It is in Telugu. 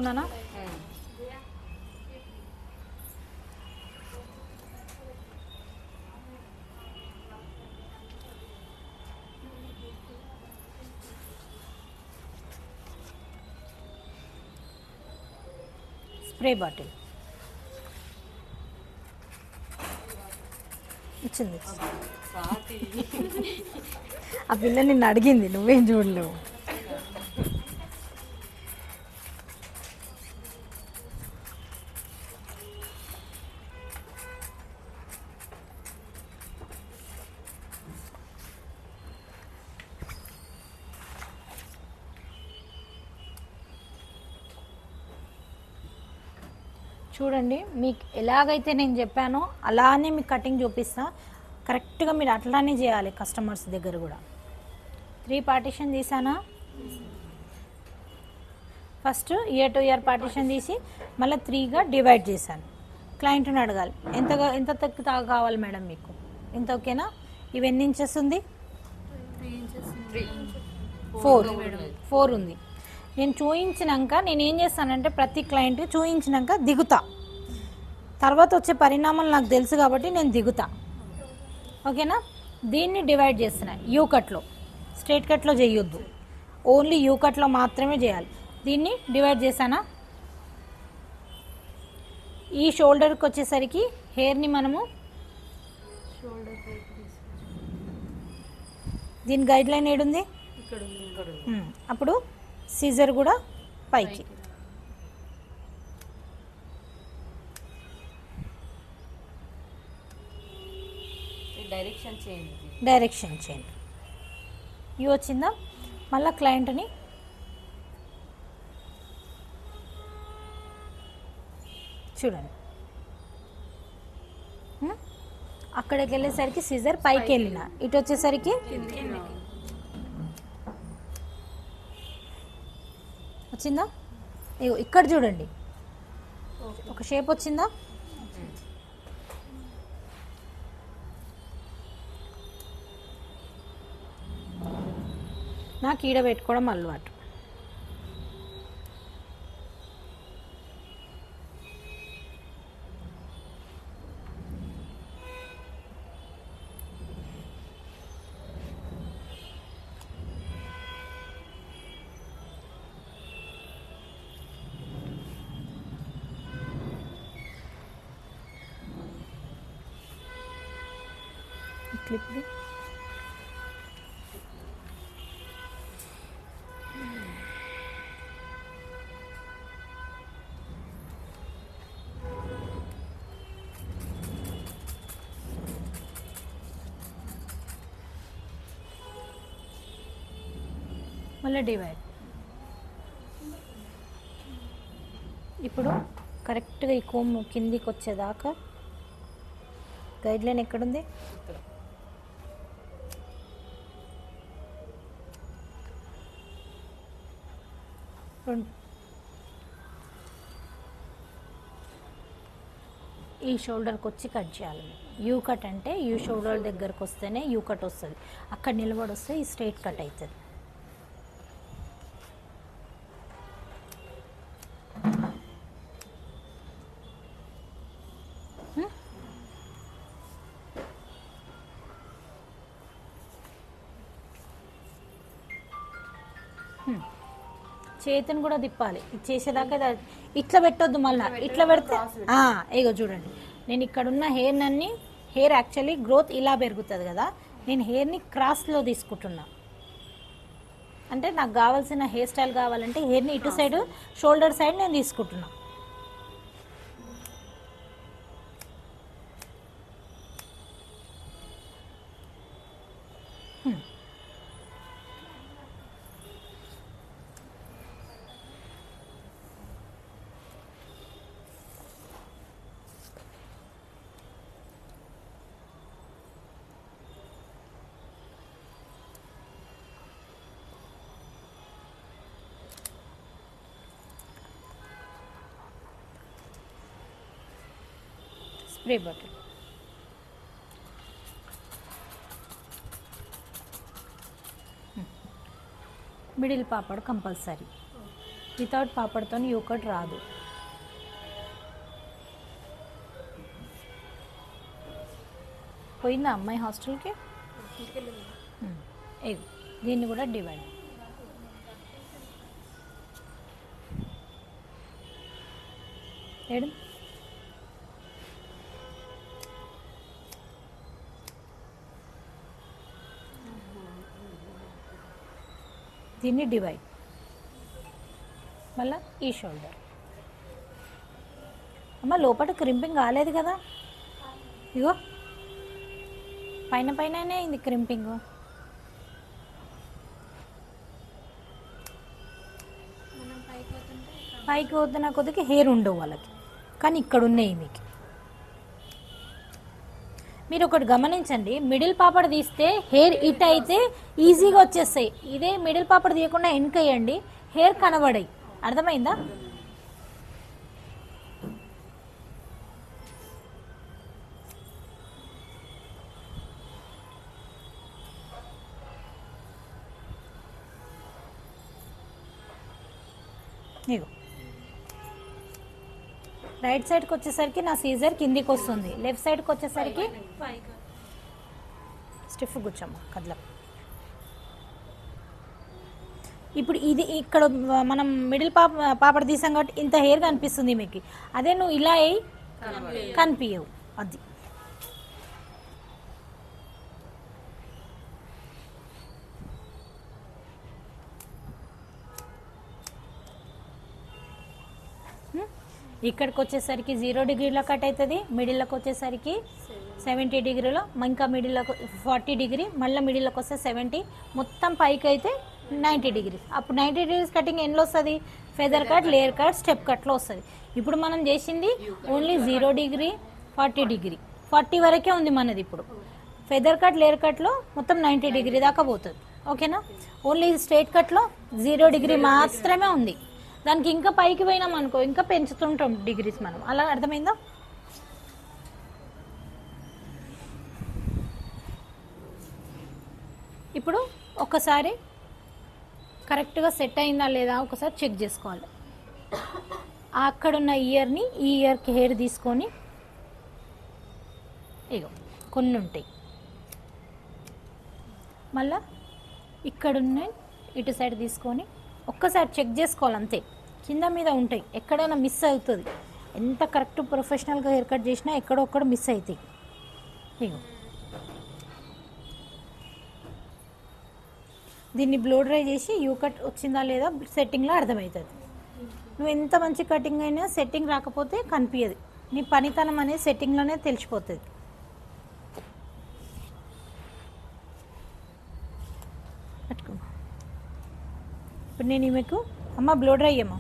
ఉన్నానా స్ప్రే బాటిల్ ఇచ్చింది. ఆ పిల్ల నిన్ను అడిగింది, నువ్వేం చూడలేవు. చూడండి, మీకు ఎలాగైతే నేను చెప్పానో అలానే మీకు కటింగ్ చూపిస్తా. కరెక్ట్గా మీరు అట్లానే చేయాలి కస్టమర్స్ దగ్గర కూడా. 3 పార్టీషన్ తీసానా, first ear to ear partition తీసి మళ్ళీ 3గా డివైడ్ చేశాను. క్లయింట్ని అడగాలి ఎంత కావాలి మేడం మీకు, ఇంత ఓకేనా. ఇవి ఎన్ని ఇంచెస్ ఉంది? 4 ఉంది. నేను చూయించినాక నేను ఏం చేస్తానంటే ప్రతి క్లయింట్ చూయించినాక దిగుతా. తర్వాత వచ్చే పరిణామాలు నాకు తెలుసు కాబట్టి నేను దిగుతా, ఓకేనా. దీన్ని డివైడ్ చేస్తున్నా యూ కట్లో, స్ట్రైట్ కట్లో చేయొద్దు, ఓన్లీ యూ కట్లో మాత్రమే చేయాలి. దీన్ని డివైడ్ చేశానా. ఈ షోల్డర్కి వచ్చేసరికి హెయిర్ని మనము దీని గైడ్ లైన్ ఏడుంది, అప్పుడు సీజర్ కూడా పైకి. డైరెక్షన్ చేయండి. ఇవి వచ్చిందా. మళ్ళీ క్లయింట్ని చూడండి, అక్కడికి వెళ్ళేసరికి సీజర్ పైకి వెళ్ళిన, ఇటు వచ్చేసరికి వచ్చిందా. ఇగో ఇక్కడ చూడండి, ఒక షేప్ వచ్చిందా. నాకు ఈడ పెట్టుకోవడం అలవాటు. క్లిప్ది మళ్ళీ డివైడ్. ఇప్పుడు కరెక్ట్గా ఈ కోమ్ కిందికి వచ్చేదాకా గైడ్ లైన్ ఎక్కడుంది, ఈ షోల్డర్కి వచ్చి కట్ చేయాలి. యూ కట్ అంటే యూ షోల్డర్ దగ్గరకు వస్తేనే యూ కట్ వస్తుంది, అక్కడ నిలబడి వస్తే ఈ స్ట్రైట్ కట్ అవుతుంది. చేతిని కూడా తిప్పాలి, ఇది చేసేదాకా ఇట్లా పెట్టొద్దు. మళ్ళీ ఇట్లా పెడితే ఇగో చూడండి, నేను ఇక్కడున్న హెయిర్ అన్ని హెయిర్ యాక్చువల్లీ గ్రోత్ ఇలా పెరుగుతుంది కదా, నేను హెయిర్ని క్రాస్లో తీసుకుంటున్నా. అంటే నాకు కావాల్సిన హెయిర్ స్టైల్ కావాలంటే హెయిర్ని ఇటు సైడ్ షోల్డర్ సైడ్ నేను తీసుకుంటున్నా. స్ప్రే బాటిల్ మిడిల్ పాపడ్ కంపల్సరీ. వితౌట్ పాపడ్తో యూ కట్ రాదు. పోయిందా అమ్మాయి హాస్టల్కి? ఇది దీన్ని కూడా డివైడ్. ఏడు దీన్ని డివైడ్. మళ్ళీ ఈ షోల్డర్. అమ్మ లోపల క్రింపింగ్ కాలేదు కదా, ఇగో పైన పైననే అయింది క్రింపింగ్. పైకి పోతున్న కొద్దికి హెయిర్ ఉండవు వాళ్ళకి, కానీ ఇక్కడ ఉన్నాయి మీకు. మీరు ఒకటి గమనించండి, మిడిల్ పాపడ తీస్తే హెయిర్ ఇట్ అయితే ఈజీగా వచ్చేస్తాయి. ఇదే మిడిల్ పాపడ తీయకుండా వెనకేయండి, హెయిర్ కనబడాయి. అర్థమైందా? ఇగో రైట్ సైడ్కి వచ్చేసరికి నా సీజర్ కిందికి వస్తుంది, లెఫ్ట్ సైడ్కి వచ్చేసరికి స్టిఫ్ కూర్చోమ్మ కదల. ఇప్పుడు ఇది ఇక్కడ మనం మిడిల్ పాపడ తీసాం కాబట్టి ఇంత హెయిర్ కనిపిస్తుంది మీకు. అదే నువ్వు ఇలా అయ్యి కనిపించవు. అది ఇక్కడికి వచ్చేసరికి 0 డిగ్రీలో కట్ అవుతుంది, మిడిల్లోకి వచ్చేసరికి 70 డిగ్రీలో, ఇంకా మిడిల్లోకి 40 డిగ్రీ, మళ్ళీ మిడిల్లోకి వస్తే 70, మొత్తం పైకి అయితే 90 డిగ్రీస్. అప్పుడు 90 డిగ్రీస్ కటింగ్ ఎన్లో వస్తుంది? Feather cut, layer cut, step కట్లో వస్తుంది. ఇప్పుడు మనం చేసింది ఓన్లీ 0 డిగ్రీ 40 డిగ్రీ, 40 వరకే ఉంది మనది. ఇప్పుడు ఫెదర్ కట్, లేయర్ కట్లో మొత్తం 90 డిగ్రీ దాకా పోతుంది. ఓకేనా? ఓన్లీ స్ట్రైట్ కట్లో 0 డిగ్రీ మాత్రమే ఉంది. దానికి ఇంకా పైకి పోయినాం అనుకో, ఇంకా పెంచుతుంటాం డిగ్రీస్ మనం. అలా అర్థమైందా? ఇప్పుడు ఒకసారి కరెక్ట్గా సెట్ అయిందా లేదా ఒకసారి చెక్ చేసుకోవాలి. అక్కడున్న ఇయర్ని ఈ ఇయర్కి హెయిర్ తీసుకొని, ఇగో కొన్ని ఉంటాయి, మళ్ళా ఇక్కడున్న ఇటు సైడ్ తీసుకొని ఒక్కసారి చెక్ చేసుకోవాలి అంతే. కింద మీద ఉంటాయి, ఎక్కడైనా మిస్ అవుతుంది. ఎంత కరెక్ట్ ప్రొఫెషనల్గా హెయిర్ కట్ చేసినా ఎక్కడొక్కడ మిస్ అవుతాయి. ఇగో దీన్ని బ్లో డ్రై చేసి యూ కట్ వచ్చిందా లేదా సెట్టింగ్లో అర్థమవుతుంది. నువ్వు ఎంత మంచి కటింగ్ అయినా సెట్టింగ్ రాకపోతే కనిపించదు. నీ పనితనం అనేది సెట్టింగ్లోనే తెలిసిపోతుంది. ఇప్పుడు నేను మీకు అమ్మ బ్లో డ్రై అమ్మా